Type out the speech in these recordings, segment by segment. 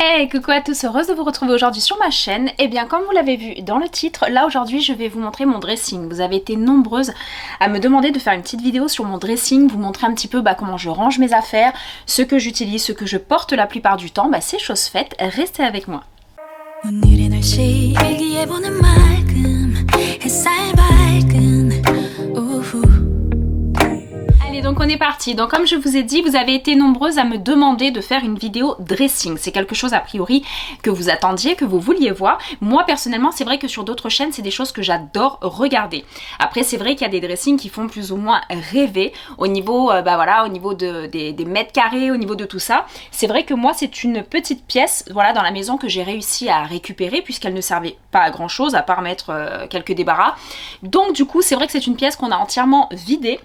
Hey, coucou à tous, heureuse de vous retrouver aujourd'hui sur ma chaîne. Et bien comme vous l'avez vu dans le titre, là aujourd'hui je vais vous montrer mon dressing. Vous avez été nombreuses à me demander de faire une petite vidéo sur mon dressing, vous montrer un petit peu comment je range mes affaires, ce que j'utilise, ce que je porte la plupart du temps. C'est chose faite, restez avec moi. Donc on est parti. Donc comme je vous ai dit, vous avez été nombreuses à me demander de faire une vidéo dressing. C'est quelque chose a priori que vous attendiez, que vous vouliez voir. Moi personnellement, c'est vrai que sur d'autres chaînes, c'est des choses que j'adore regarder. Après, c'est vrai qu'il y a des dressings qui font plus ou moins rêver au niveau, au niveau des mètres carrés, au niveau de tout ça. C'est vrai que moi, c'est une petite pièce, voilà, dans la maison que j'ai réussi à récupérer puisqu'elle ne servait pas à grand chose à part mettre quelques débarras. Donc du coup, c'est vrai que c'est une pièce qu'on a entièrement vidée.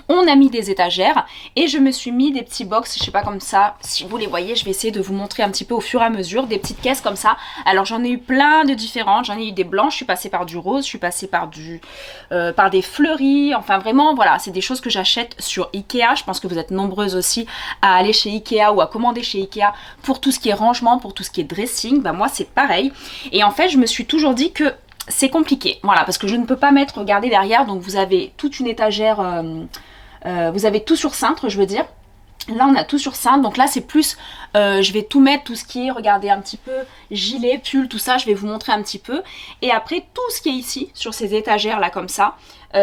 On a mis des étagères et je me suis mis des petits box, je sais pas, comme ça, si vous les voyez, je vais essayer de vous montrer un petit peu au fur et à mesure, des petites caisses comme ça. Alors j'en ai eu plein de différentes, j'en ai eu des blanches, je suis passée par du rose, je suis passée par des fleuris, enfin vraiment voilà, c'est des choses que j'achète sur Ikea. Je pense que vous êtes nombreuses aussi à aller chez Ikea ou à commander chez Ikea pour tout ce qui est rangement, pour tout ce qui est dressing. Moi c'est pareil et en fait je me suis toujours dit que c'est compliqué, voilà, parce que je ne peux pas mettre, regardez derrière, donc vous avez toute une étagère. Vous avez tout sur cintre, je veux dire. Là on a tout sur cintre, donc là c'est plus je vais tout mettre, tout ce qui est, regardez un petit peu, gilet, pull, tout ça, je vais vous montrer un petit peu. Et après tout ce qui est ici, sur ces étagères là comme ça,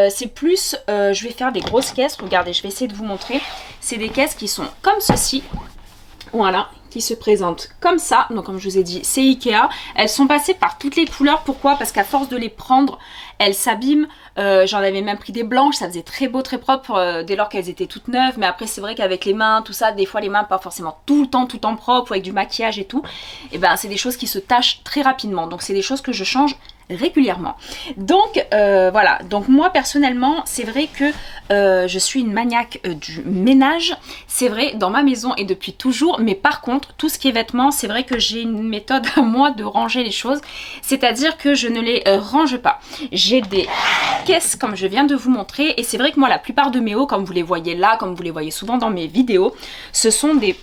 c'est plus, je vais faire des grosses caisses, regardez, je vais essayer de vous montrer. C'est des caisses qui sont comme ceci, voilà, qui se présentent comme ça. Donc comme je vous ai dit, c'est Ikea. Elles sont passées par toutes les couleurs. Pourquoi? Parce qu'à force de les prendre, elles s'abîment. J'en avais même pris des blanches, ça faisait très beau, très propre dès lors qu'elles étaient toutes neuves. Mais après c'est vrai qu'avec les mains, tout ça, des fois les mains pas forcément tout le temps propre, ou avec du maquillage et tout, et c'est des choses qui se tachent très rapidement. Donc c'est des choses que je change régulièrement. Donc voilà, donc moi personnellement c'est vrai que je suis une maniaque du ménage, c'est vrai dans ma maison et depuis toujours, mais par contre tout ce qui est vêtements, c'est vrai que j'ai une méthode à moi de ranger les choses, c'est-à-dire que je ne les range pas. J'ai des caisses comme je viens de vous montrer et c'est vrai que moi la plupart de mes hauts, comme vous les voyez là, comme vous les voyez souvent dans mes vidéos, ce sont des...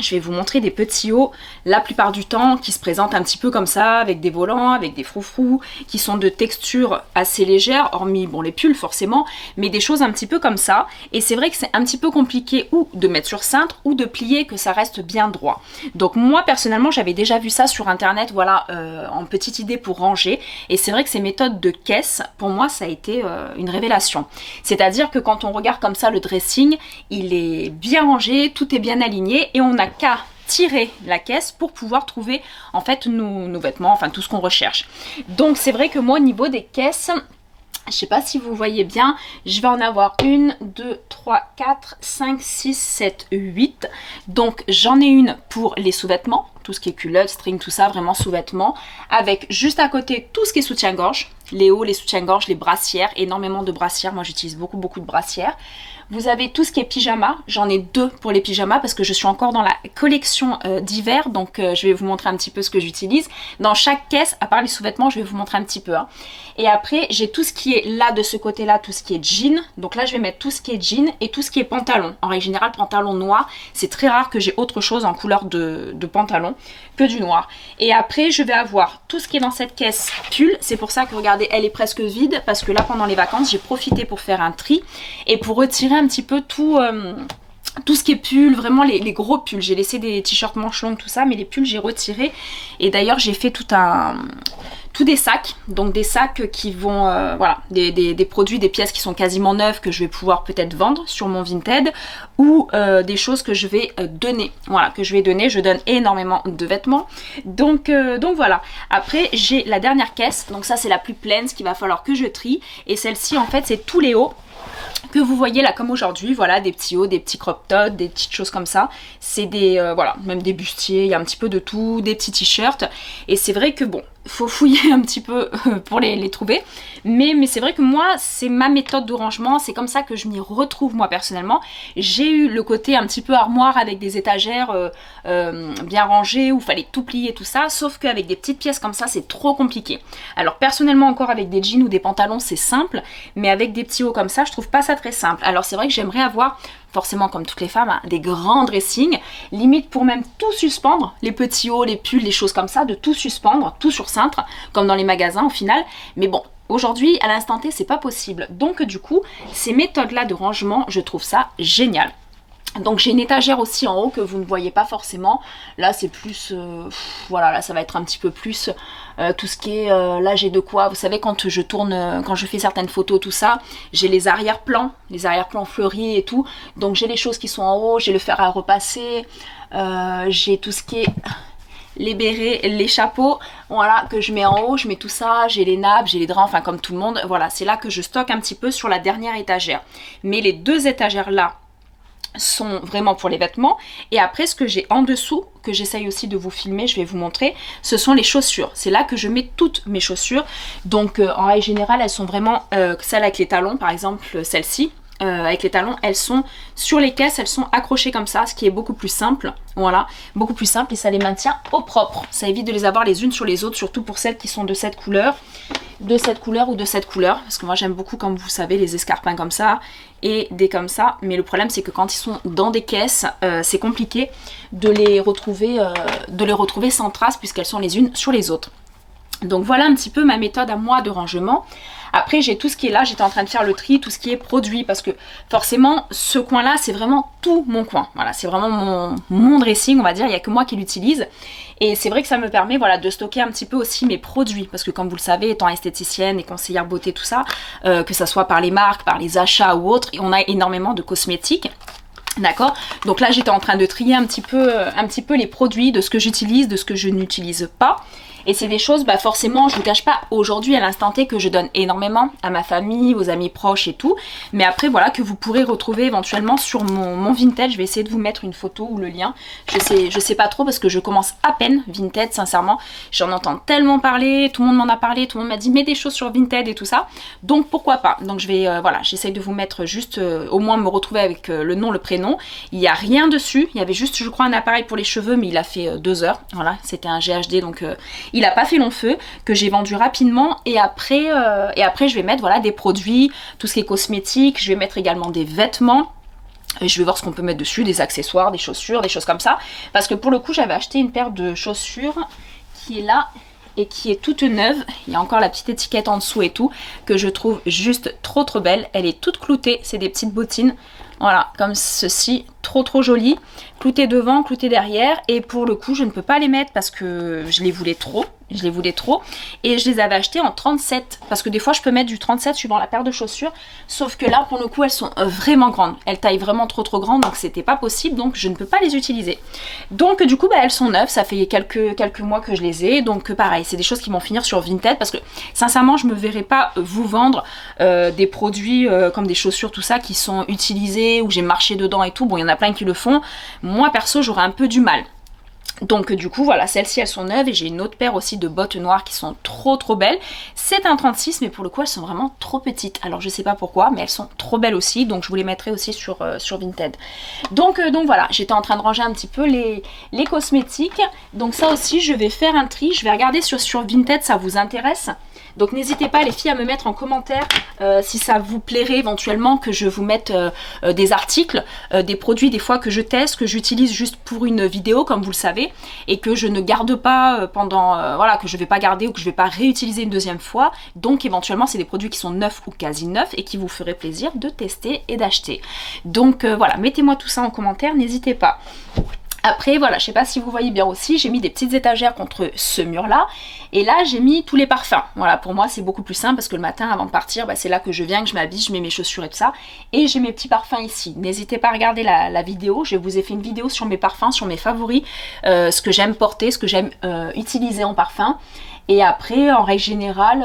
Je vais vous montrer des petits hauts, la plupart du temps, qui se présentent un petit peu comme ça, avec des volants, avec des froufrous, qui sont de texture assez légère, hormis, bon, les pulls forcément, mais des choses un petit peu comme ça. Et c'est vrai que c'est un petit peu compliqué ou de mettre sur cintre, ou de plier, que ça reste bien droit. Donc moi, personnellement, j'avais déjà vu ça sur internet, voilà, en petite idée pour ranger. Et c'est vrai que ces méthodes de caisse, pour moi, ça a été une révélation. C'est-à-dire que quand on regarde comme ça le dressing, il est bien rangé, tout est bien aligné, et on a qu'à tirer la caisse pour pouvoir trouver en fait nos vêtements, enfin tout ce qu'on recherche. Donc c'est vrai que moi au niveau des caisses, je sais pas si vous voyez bien, je vais en avoir 1, 2, 3, 4, 5, 6, 7, 8. Donc j'en ai une pour les sous-vêtements, tout ce qui est culottes, string, tout ça, vraiment sous-vêtements. Avec juste à côté tout ce qui est soutien-gorge, les hauts, les soutiens-gorge, les brassières, énormément de brassières, moi j'utilise beaucoup de brassières. Vous avez tout ce qui est pyjama, j'en ai 2 pour les pyjamas parce que je suis encore dans la collection d'hiver, donc je vais vous montrer un petit peu ce que j'utilise. Dans chaque caisse, à part les sous-vêtements, je vais vous montrer un petit peu. Et après, j'ai tout ce qui est là de ce côté-là, tout ce qui est jean. Donc là, je vais mettre tout ce qui est jean et tout ce qui est pantalon. En règle générale, pantalon noir, c'est très rare que j'ai autre chose en couleur de pantalon que du noir. Et après, je vais avoir tout ce qui est dans cette caisse pull. C'est pour ça que, regardez, elle est presque vide parce que là, pendant les vacances, j'ai profité pour faire un tri et pour retirer un petit peu tout ce qui est pull, vraiment les gros pulls. J'ai laissé des t-shirts manches longues, tout ça, mais les pulls j'ai retiré. Et d'ailleurs j'ai fait tous des sacs, donc des sacs qui vont, voilà, des produits, des pièces qui sont quasiment neuves que je vais pouvoir peut-être vendre sur mon Vinted, ou des choses que je vais donner, voilà, que je vais donner. Je donne énormément de vêtements, donc voilà. Après j'ai la dernière caisse, donc ça c'est la plus pleine, ce qu'il va falloir que je trie, et celle-ci en fait c'est tous les hauts que vous voyez là comme aujourd'hui, voilà, des petits hauts, des petits crop tops, des petites choses comme ça. C'est des, voilà, même des bustiers, il y a un petit peu de tout, des petits t-shirts. Et c'est vrai que bon, faut fouiller un petit peu pour les trouver, mais c'est vrai que moi c'est ma méthode de rangement, c'est comme ça que je m'y retrouve moi personnellement. J'ai eu le côté un petit peu armoire avec des étagères bien rangées où il fallait tout plier tout ça, sauf qu'avec des petites pièces comme ça c'est trop compliqué. Alors personnellement encore avec des jeans ou des pantalons c'est simple, mais avec des petits hauts comme ça je trouve pas ça très simple. Alors c'est vrai que j'aimerais avoir, forcément comme toutes les femmes, hein, des grands dressings, limite pour même tout suspendre, les petits hauts, les pulls, les choses comme ça, de tout suspendre, tout sur cintre, comme dans les magasins au final. Mais bon, aujourd'hui, à l'instant T, c'est pas possible. Donc du coup, ces méthodes-là de rangement, je trouve ça génial. Donc j'ai une étagère aussi en haut que vous ne voyez pas forcément. Là c'est plus, voilà, là ça va être un petit peu plus tout ce qui est, là j'ai de quoi, vous savez quand je tourne, quand je fais certaines photos, tout ça, j'ai les arrière-plans fleuris et tout. Donc j'ai les choses qui sont en haut, j'ai le fer à repasser, j'ai tout ce qui est les bérets, les chapeaux, voilà, que je mets en haut, je mets tout ça, j'ai les nappes, j'ai les draps, enfin comme tout le monde, voilà, c'est là que je stocke un petit peu sur la dernière étagère. Mais les deux étagères là, sont vraiment pour les vêtements, et après ce que j'ai en dessous, que j'essaye aussi de vous filmer, je vais vous montrer, ce sont les chaussures. C'est là que je mets toutes mes chaussures. Donc en règle générale elles sont vraiment, celles avec les talons par exemple, celle-ci, avec les talons, elles sont sur les caisses, elles sont accrochées comme ça, ce qui est beaucoup plus simple, voilà, beaucoup plus simple, et ça les maintient au propre, ça évite de les avoir les unes sur les autres, surtout pour celles qui sont de cette couleur ou de cette couleur, parce que moi j'aime beaucoup, comme vous savez, les escarpins comme ça et des comme ça, mais le problème c'est que quand ils sont dans des caisses, c'est compliqué de les retrouver sans trace, puisqu'elles sont les unes sur les autres. Donc voilà un petit peu ma méthode à moi de rangement. Après j'ai tout ce qui est là, j'étais en train de faire le tri, tout ce qui est produit, parce que forcément ce coin là c'est vraiment tout mon coin, voilà, c'est vraiment mon dressing, on va dire, il n'y a que moi qui l'utilise. Et c'est vrai que ça me permet, voilà, de stocker un petit peu aussi mes produits, parce que comme vous le savez, étant esthéticienne et conseillère beauté, tout ça, que ça soit par les marques, par les achats ou autres, on a énormément de cosmétiques. D'accord, donc là j'étais en train de trier un petit peu les produits, de ce que j'utilise, de ce que je n'utilise pas. Et c'est des choses, bah forcément, je vous cache pas, aujourd'hui à l'instant T, que je donne énormément à ma famille, aux amis proches et tout. Mais après, voilà, que vous pourrez retrouver éventuellement sur mon Vinted. Je vais essayer de vous mettre une photo ou le lien. Je sais pas trop, parce que je commence à peine Vinted, sincèrement. J'en entends tellement parler, tout le monde m'en a parlé, tout le monde m'a dit mets des choses sur Vinted et tout ça. Donc pourquoi pas. Donc je vais, voilà, j'essaye de vous mettre juste, au moins me retrouver avec le nom, le prénom. Il n'y a rien dessus. Il y avait juste, je crois, un appareil pour les cheveux, mais il a fait 2 heures. Voilà, c'était un GHD, donc il n'a pas fait long feu, que j'ai vendu rapidement. Et après je vais mettre, voilà, des produits, tout ce qui est cosmétique. Je vais mettre également des vêtements. Et je vais voir ce qu'on peut mettre dessus, des accessoires, des chaussures, des choses comme ça. Parce que pour le coup, j'avais acheté une paire de chaussures qui est là et qui est toute neuve. Il y a encore la petite étiquette en dessous et tout, que je trouve juste trop belle. Elle est toute cloutée, c'est des petites bottines. Voilà, comme ceci, trop jolie. Cloutée devant, cloutée derrière. Et pour le coup, je ne peux pas les mettre parce que je les voulais trop. Et je les avais achetées en 37. Parce que des fois, je peux mettre du 37 suivant la paire de chaussures. Sauf que là, pour le coup, elles sont vraiment grandes. Elles taillent vraiment trop grande. Donc, c'était pas possible. Donc, je ne peux pas les utiliser. Donc, du coup, bah, elles sont neuves. Ça fait quelques mois que je les ai. Donc, pareil, c'est des choses qui vont finir sur Vinted. Parce que, sincèrement, je me verrais pas vous vendre des produits comme des chaussures, tout ça, qui sont utilisés, où j'ai marché dedans et tout. Bon, il y en a plein qui le font. Moi, perso, j'aurais un peu du mal. Donc du coup voilà, celles-ci elles sont neuves, et j'ai une autre paire aussi de bottes noires qui sont trop belles. C'est un 36, mais pour le coup elles sont vraiment trop petites. Alors je sais pas pourquoi, mais elles sont trop belles aussi, donc je vous les mettrai aussi sur Vinted. Donc voilà, j'étais en train de ranger un petit peu les cosmétiques. Donc ça aussi je vais faire un tri, je vais regarder sur Vinted, ça vous intéresse? Donc n'hésitez pas les filles à me mettre en commentaire si ça vous plairait éventuellement que je vous mette des articles, des produits des fois que je teste, que j'utilise juste pour une vidéo comme vous le savez, et que je ne garde pas pendant, voilà, que je vais pas garder ou que je vais pas réutiliser une deuxième fois. Donc éventuellement c'est des produits qui sont neufs ou quasi neufs et qui vous feraient plaisir de tester et d'acheter. Donc voilà, mettez-moi tout ça en commentaire, n'hésitez pas. Après voilà, je sais pas si vous voyez bien aussi, j'ai mis des petites étagères contre ce mur là, et là j'ai mis tous les parfums. Voilà, pour moi c'est beaucoup plus simple parce que le matin avant de partir, bah, c'est là que je viens, que je m'habille, je mets mes chaussures et tout ça, et j'ai mes petits parfums ici. N'hésitez pas à regarder la vidéo, je vous ai fait une vidéo sur mes parfums, sur mes favoris, ce que j'aime porter, ce que j'aime utiliser en parfum. Et après, en règle générale,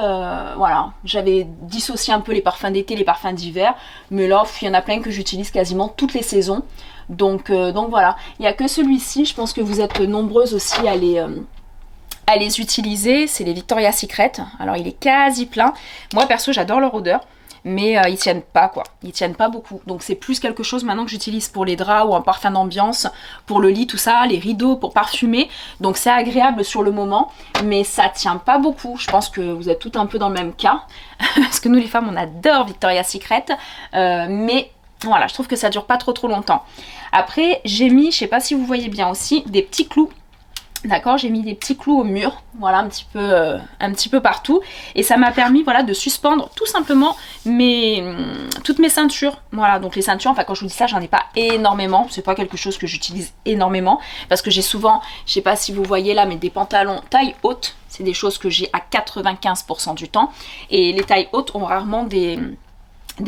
voilà, j'avais dissocié un peu les parfums d'été, les parfums d'hiver, mais là, il y en a plein que j'utilise quasiment toutes les saisons. Donc voilà, il n'y a que celui-ci, je pense que vous êtes nombreuses aussi à les utiliser, c'est les Victoria's Secret. Alors il est quasi plein, moi perso j'adore leur odeur, mais ils tiennent pas quoi, ils tiennent pas beaucoup. Donc c'est plus quelque chose maintenant que j'utilise pour les draps ou un parfum d'ambiance, pour le lit, tout ça, les rideaux, pour parfumer. Donc c'est agréable sur le moment, mais ça tient pas beaucoup. Je pense que vous êtes toutes un peu dans le même cas, parce que nous les femmes on adore Victoria's Secret, mais voilà, je trouve que ça dure pas trop longtemps. Après j'ai mis, je sais pas si vous voyez bien aussi, des petits clous. D'accord, j'ai mis des petits clous au mur, voilà, un petit peu partout. Et ça m'a permis, voilà, de suspendre tout simplement toutes mes ceintures. Voilà, donc les ceintures, enfin quand je vous dis ça, j'en ai pas énormément. C'est pas quelque chose que j'utilise énormément. Parce que j'ai souvent, je sais pas si vous voyez là, mais des pantalons taille haute. C'est des choses que j'ai à 95% du temps. Et les tailles hautes ont rarement des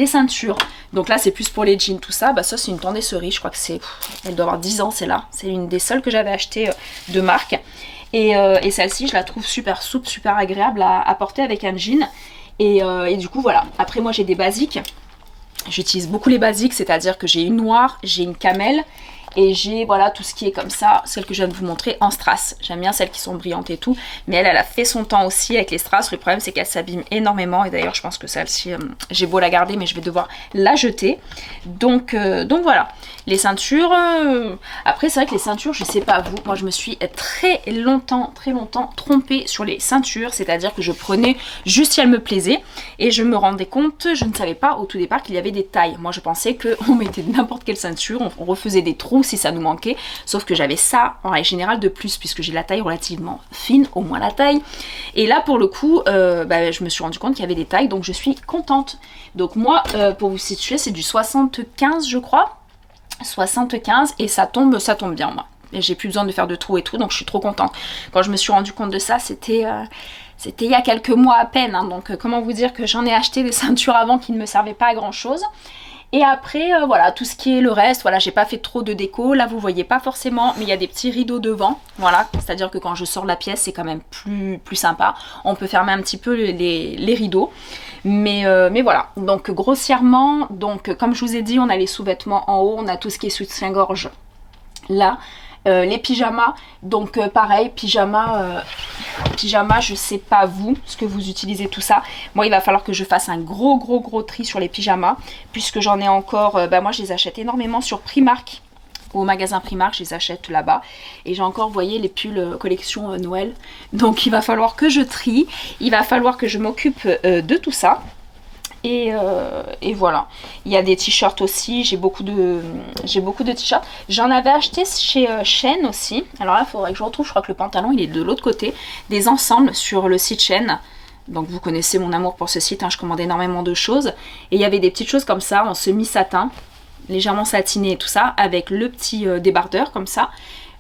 ceintures. Donc là c'est plus pour les jeans tout ça. Bah ça c'est une tendesserie, je crois que c'est, elle doit avoir 10 ans celle-là. C'est une des seules que j'avais achetées de marque. Et celle-ci je la trouve super souple, super agréable à porter avec un jean. Et du coup voilà. Après moi j'ai des basiques. J'utilise beaucoup les basiques, c'est-à-dire que j'ai une noire, j'ai une camel. Et j'ai voilà tout ce qui est comme ça, celle que je viens de vous montrer en strass. J'aime bien celles qui sont brillantes et tout. Mais elle a fait son temps aussi avec les strass. Le problème c'est qu'elle s'abîme énormément. Et d'ailleurs je pense que celle-ci, j'ai beau la garder mais je vais devoir la jeter. Donc voilà. Les ceintures, après c'est vrai que les ceintures, je sais pas vous, moi je me suis très longtemps trompée sur les ceintures. C'est-à-dire que je prenais juste si elles me plaisaient. Et je me rendais compte, je ne savais pas au tout départ qu'il y avait des tailles. Moi je pensais qu'on mettait n'importe quelle ceinture, on refaisait des trous si ça nous manquait, sauf que j'avais ça en règle générale de plus puisque j'ai la taille relativement fine, au moins la taille. Et là pour le coup je me suis rendu compte qu'il y avait des tailles, donc je suis contente. Donc moi pour vous situer c'est du 75 je crois, 75, et ça tombe bien moi. Et j'ai plus besoin de faire de trous et tout, donc je suis trop contente. Quand je me suis rendu compte de ça, c'était il y a quelques mois à peine, hein, donc comment vous dire que j'en ai acheté des ceintures avant qui ne me servaient pas à grand chose. Et après, voilà, tout ce qui est le reste, voilà, j'ai pas fait trop de déco. Là, vous voyez pas forcément, mais il y a des petits rideaux devant, voilà. C'est-à-dire que quand je sors de la pièce, c'est quand même plus sympa. On peut fermer un petit peu les rideaux. Mais voilà, donc grossièrement, donc comme je vous ai dit, on a les sous-vêtements en haut, on a tout ce qui est soutien-gorge là. Les pyjamas, donc pareil, pyjama, je sais pas vous, ce que vous utilisez tout ça. Moi il va falloir que je fasse un gros tri sur les pyjamas, puisque j'en ai encore, moi je les achète énormément sur Primark. Au magasin Primark, je les achète là-bas. Et j'ai encore, vous voyez, les pulls collection Noël. Donc il va falloir que je trie, il va falloir que je m'occupe de tout ça. Et voilà, il y a des t-shirts aussi, j'ai beaucoup de t-shirts. J'en avais acheté chez Shein aussi. Alors là il faudrait que je retrouve, je crois que le pantalon il est de l'autre côté. Des ensembles sur le site Shein. Donc vous connaissez mon amour pour ce site, hein, je commande énormément de choses. Et il y avait des petites choses comme ça en semi-satin, légèrement satiné et tout ça, avec le petit débardeur comme ça,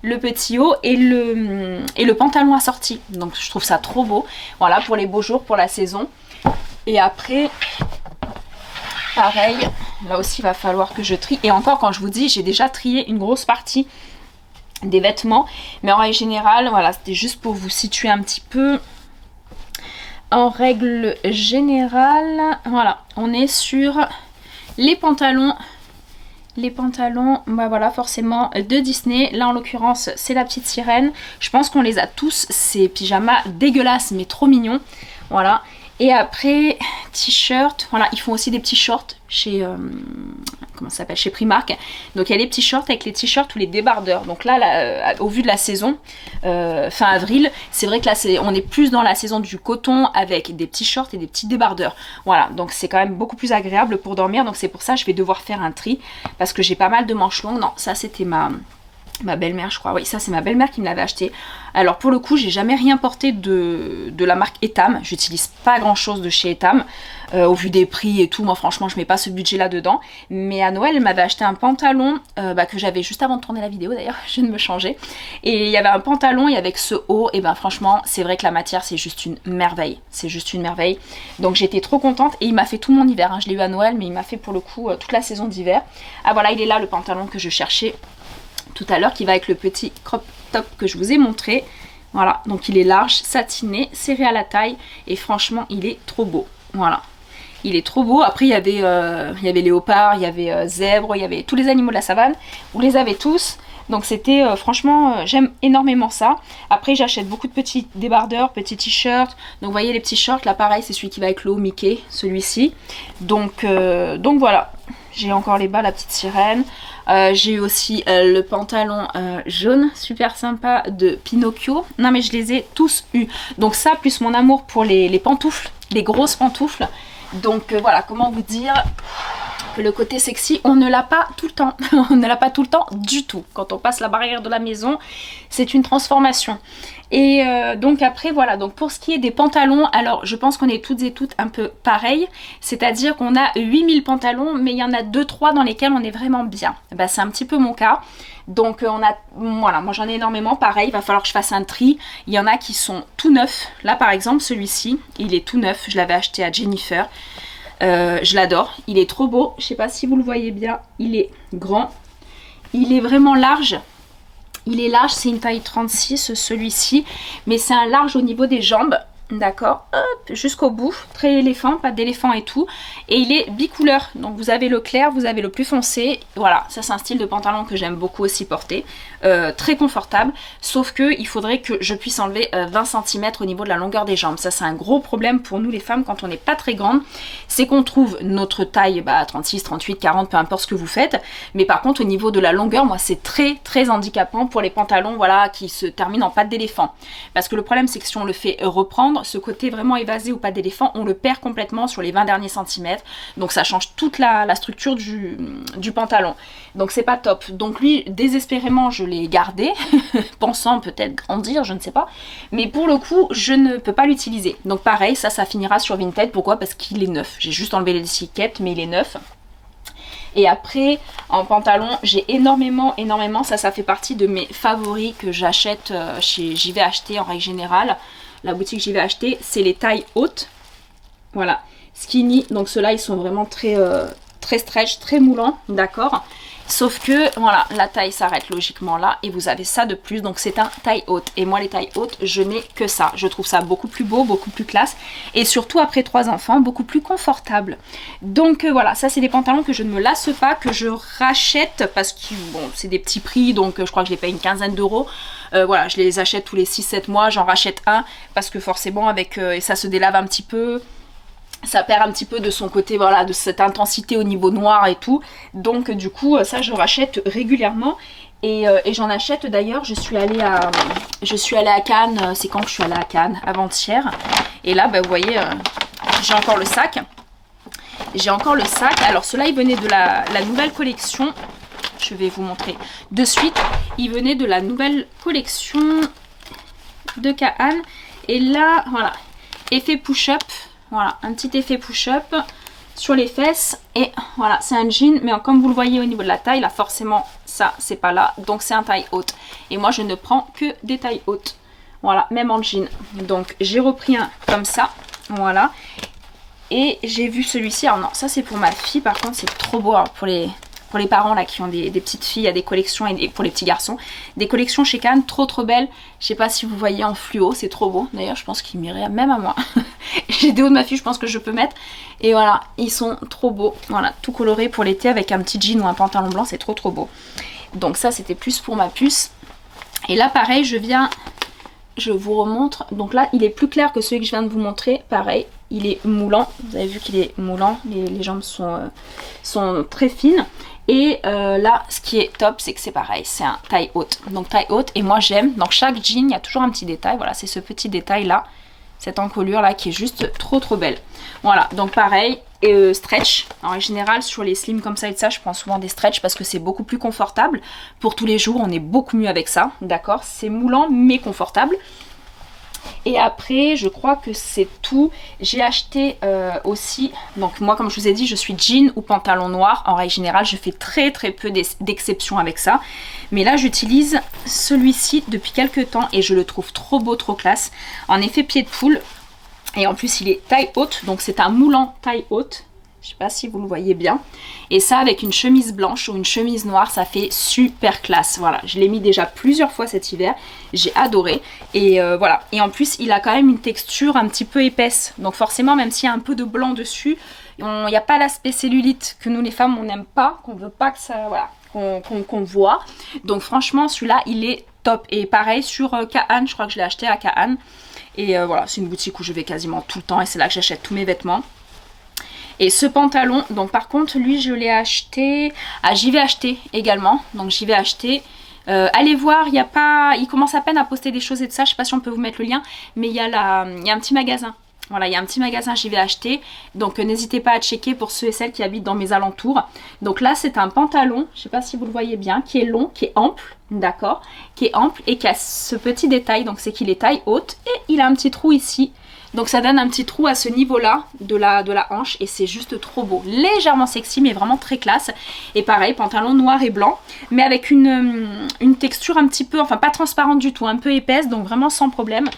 le petit haut et le pantalon assorti. Donc je trouve ça trop beau. Voilà, pour les beaux jours, pour la saison. Et après, pareil, là aussi il va falloir que je trie. Et encore, quand je vous dis, j'ai déjà trié une grosse partie des vêtements. Mais en règle générale, voilà, c'était juste pour vous situer un petit peu. En règle générale, voilà, on est sur les pantalons. Les pantalons, bah voilà, forcément de Disney. Là en l'occurrence c'est la petite sirène. Je pense qu'on les a tous, ces pyjamas dégueulasses mais trop mignons. Voilà. Et après, t-shirt, voilà, ils font aussi des petits shorts chez, comment ça s'appelle, chez Primark. Donc il y a les petits shorts avec les t-shirts ou les débardeurs. Donc là, au vu de la saison, fin avril, c'est vrai que là, on est plus dans la saison du coton avec des petits shorts et des petits débardeurs. Voilà, donc c'est quand même beaucoup plus agréable pour dormir. Donc c'est pour ça que je vais devoir faire un tri parce que j'ai pas mal de manches longues. Non, ça c'était ma belle-mère je crois, oui ça c'est ma belle-mère qui me l'avait acheté. Alors pour le coup j'ai jamais rien porté de la marque Etam, j'utilise pas grand chose de chez Etam au vu des prix et tout, moi franchement je mets pas ce budget là dedans. Mais à Noël elle m'avait acheté un pantalon que j'avais juste avant de tourner la vidéo d'ailleurs, je viens de me changer. Et il y avait un pantalon et avec ce haut, et ben franchement c'est vrai que la matière c'est juste une merveille, c'est juste une merveille. Donc j'étais trop contente et il m'a fait tout mon hiver, hein. Je l'ai eu à Noël mais il m'a fait pour le coup toute la saison d'hiver. Ah voilà, il est là le pantalon que je cherchais tout à l'heure, qui va avec le petit crop top que je vous ai montré. Voilà, donc il est large, satiné, serré à la taille et franchement il est trop beau. Voilà, il est trop beau. Après il y avait léopard, il y avait zèbre, il y avait tous les animaux de la savane, vous les avez tous. Donc c'était franchement, j'aime énormément ça. Après j'achète beaucoup de petits débardeurs, petits t-shirts. Donc vous voyez les petits shorts, là pareil c'est celui qui va avec le haut Mickey, celui-ci. Donc voilà, j'ai encore les bas, la petite sirène. J'ai eu aussi le pantalon jaune, super sympa, de Pinocchio. Non mais je les ai tous eus. Donc ça, plus mon amour pour les pantoufles, les grosses pantoufles. Donc voilà, comment vous dire que le côté sexy, on ne l'a pas tout le temps. On ne l'a pas tout le temps du tout. Quand on passe la barrière de la maison, c'est une transformation. Et donc après voilà, donc pour ce qui est des pantalons, alors je pense qu'on est toutes et toutes un peu pareilles, c'est-à-dire qu'on a 8000 pantalons, mais il y en a 2-3 dans lesquels on est vraiment bien. Bah, c'est un petit peu mon cas. Donc voilà, moi j'en ai énormément, pareil, il va falloir que je fasse un tri. Il y en a qui sont tout neufs. Là par exemple celui-ci, il est tout neuf, je l'avais acheté à Jennifer. Je l'adore, il est trop beau, je sais pas si vous le voyez bien, il est grand, il est vraiment large. Il est large, c'est une taille 36 celui-ci, mais c'est un large au niveau des jambes, d'accord, hop, jusqu'au bout, très éléphant, pas d'éléphant et tout, et il est bicouleur, donc vous avez le clair, vous avez le plus foncé, voilà, ça c'est un style de pantalon que j'aime beaucoup aussi porter, très confortable, sauf que il faudrait que je puisse enlever 20 cm au niveau de la longueur des jambes, ça c'est un gros problème pour nous les femmes quand on n'est pas très grande, c'est qu'on trouve notre taille 36, 38, 40, peu importe ce que vous faites, mais par contre au niveau de la longueur, moi c'est très handicapant pour les pantalons, voilà, qui se terminent en patte d'éléphant, parce que le problème c'est que si on le fait reprendre, ce côté vraiment évasé ou pas d'éléphant, on le perd complètement sur les 20 derniers centimètres, donc ça change toute la structure du pantalon, donc c'est pas top. Donc lui, désespérément, je l'ai gardé, pensant peut-être grandir, je ne sais pas, mais pour le coup, je ne peux pas l'utiliser. Donc pareil, ça finira sur Vinted. Pourquoi? Parce qu'il est neuf, j'ai juste enlevé l'étiquette, mais il est neuf. Et après, en pantalon, j'ai énormément, ça fait partie de mes favoris que j'achète chez J'y vais acheter en règle générale. La boutique J'y vais acheter, c'est les tailles hautes. Voilà, skinny. Donc ceux-là, ils sont vraiment très stretch, très moulants, d'accord. Sauf que, voilà, la taille s'arrête logiquement là et vous avez ça de plus. Donc c'est un taille haute. Et moi, les tailles hautes, je n'ai que ça. Je trouve ça beaucoup plus beau, beaucoup plus classe. Et surtout, après 3 enfants, beaucoup plus confortable. Donc voilà, ça c'est des pantalons que je ne me lasse pas, que je rachète parce que, bon, c'est des petits prix. Donc je crois que je les paye une quinzaine d'euros. Voilà, je les achète tous les 6-7 mois. J'en rachète un parce que forcément, avec et ça se délave un petit peu. Ça perd un petit peu de son côté, voilà, de cette intensité au niveau noir et tout. Donc du coup, ça je rachète régulièrement. Et j'en achète d'ailleurs, je suis allée à Cannes, c'est quand que je suis allée à Cannes? Avant-hier. Et là, bah, vous voyez, j'ai encore le sac. J'ai encore le sac. Alors ceux-là, ils venaient de la nouvelle collection. Je vais vous montrer de suite. Ils venaient de la nouvelle collection de Cannes. Et là, voilà, effet push-up. Voilà, un petit effet push-up sur les fesses. Et voilà, c'est un jean. Mais comme vous le voyez au niveau de la taille, là forcément, ça, c'est pas là. Donc c'est un taille haute. Et moi, je ne prends que des tailles hautes. Voilà, même en jean. Donc j'ai repris un comme ça. Voilà. Et j'ai vu celui-ci. Alors non, ça c'est pour ma fille. Par contre, c'est trop beau, hein, pour les parents là qui ont des petites filles, il y a des collections, et pour les petits garçons, des collections chez Cannes, trop belles. Je sais pas si vous voyez en fluo, c'est trop beau. D'ailleurs, je pense qu'ils m'iraient même à moi. J'ai des hauts de ma fille, je pense que je peux mettre. Et voilà, ils sont trop beaux. Voilà, tout coloré pour l'été avec un petit jean ou un pantalon blanc, c'est trop beau. Donc ça, c'était plus pour ma puce. Et là, pareil, je vous remontre. Donc là, il est plus clair que celui que je viens de vous montrer. Pareil, il est moulant. Vous avez vu qu'il est moulant. Les jambes sont très fines. Et là, ce qui est top, c'est que c'est pareil, c'est un taille haute. Donc taille haute, et moi j'aime, dans chaque jean, il y a toujours un petit détail. Voilà, c'est ce petit détail là, cette encolure là qui est juste trop belle. Voilà, donc pareil, et stretch. En général, sur les slims comme ça et ça, je prends souvent des stretch parce que c'est beaucoup plus confortable. Pour tous les jours, on est beaucoup mieux avec ça, d'accord? C'est moulant mais confortable. Et après, je crois que c'est tout. J'ai acheté aussi, donc moi comme je vous ai dit, je suis jean ou pantalon noir. En règle générale, je fais très peu d'exceptions avec ça. Mais là, j'utilise celui-ci depuis quelques temps et je le trouve trop beau, trop classe. En effet, pied de poule. Et en plus, il est taille haute, donc c'est un moulant taille haute. Je sais pas si vous le voyez bien. Et ça, avec une chemise blanche ou une chemise noire, ça fait super classe. Voilà, je l'ai mis déjà plusieurs fois cet hiver. J'ai adoré. Et voilà. Et en plus, il a quand même une texture un petit peu épaisse. Donc forcément, même s'il y a un peu de blanc dessus, il n'y a pas l'aspect cellulite que nous les femmes, on n'aime pas, qu'on veut pas que ça... Voilà, qu'on voit. Donc franchement celui-là il est top. Et pareil sur Kaan, je crois que je l'ai acheté à Kaan. Et voilà, c'est une boutique où je vais quasiment tout le temps et c'est là que j'achète tous mes vêtements. Et ce pantalon, donc par contre lui je l'ai acheté à JV Acheter également. Donc JV Acheter. Allez voir, il commence à peine à poster des choses et tout ça, je sais pas si on peut vous mettre le lien, mais il y a un petit magasin. Voilà, il y a un petit magasin JV Acheter, donc n'hésitez pas à checker pour ceux et celles qui habitent dans mes alentours. Donc là c'est un pantalon, je sais pas si vous le voyez bien, qui est long, qui est ample, d'accord, qui est ample et qui a ce petit détail, donc c'est qu'il est taille haute et il a un petit trou ici. Donc ça donne un petit trou à ce niveau-là de la hanche et c'est juste trop beau. Légèrement sexy mais vraiment très classe. Et pareil, pantalon noir et blanc mais avec une texture un petit peu, enfin pas transparente du tout, un peu épaisse, donc vraiment sans problème.